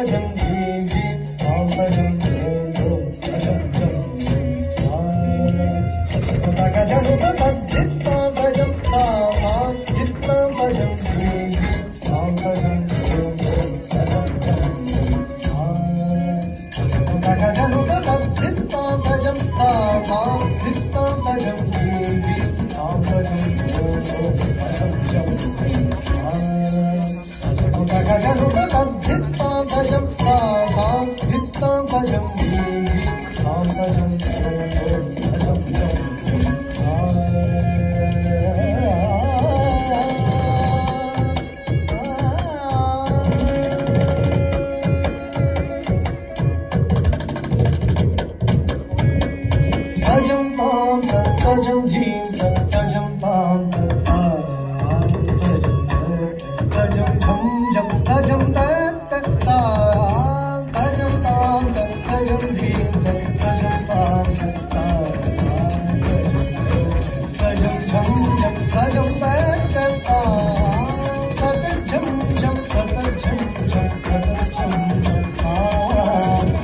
भजं धीं धीं तां भजं धूं धूं भजं जं तगजनुत तद्धित्ता भजं तां धित्ता भजं धीं धीं तां भजं धूं धूं भजं जं तगजनुत तद्धित्ता भजं तां धित्ता भजं धीं धीं तां भजं धूं धूं भजं जं गजनुत तद्धित्ता भजं तां धित्ता भजं धीं धीं तां भजं धूं धूं भजं जं भजं तां भजं धीं भजं तां भजं झं झं भजं तत् भजं तां भजं धीं भजं तां भजं झं झं भजं तत् तत् झं झं तत् झं झं तत् झं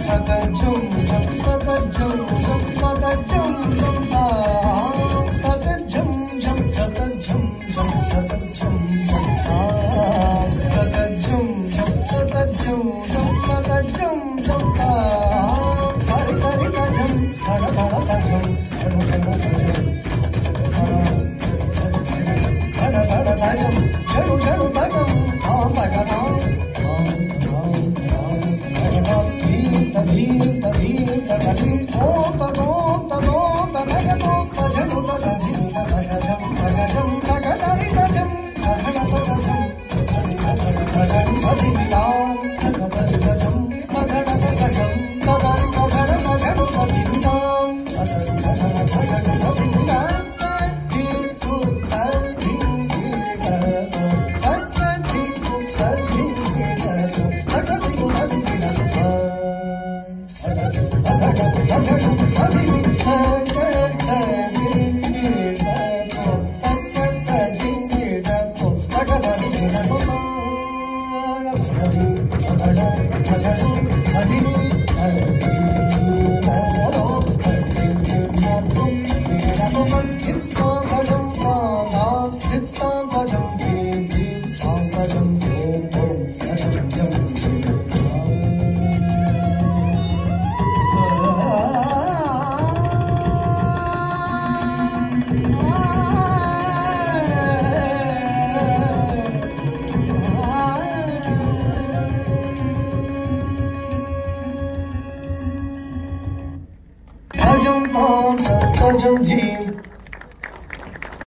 झं तत् झं झं तत् झं झं तत् झं झं तत् झं झं तत् झं झं तत् झं झं हरि हरि भजं धड़ धड़ भजं धड़ धड़ भजं झड़ु झड़ु भजं तां भगतां धीं तधीं तधीं तधीं ओं तदों तदगतो भजनु तदधीं तदगजं भगजं भगधरि भजं धड़ भजं भजं भजितां भजं भगड़ भजं भगड़ भगड़ भजनु भजितां भजं भजन भजितां भजं तां भजं धीं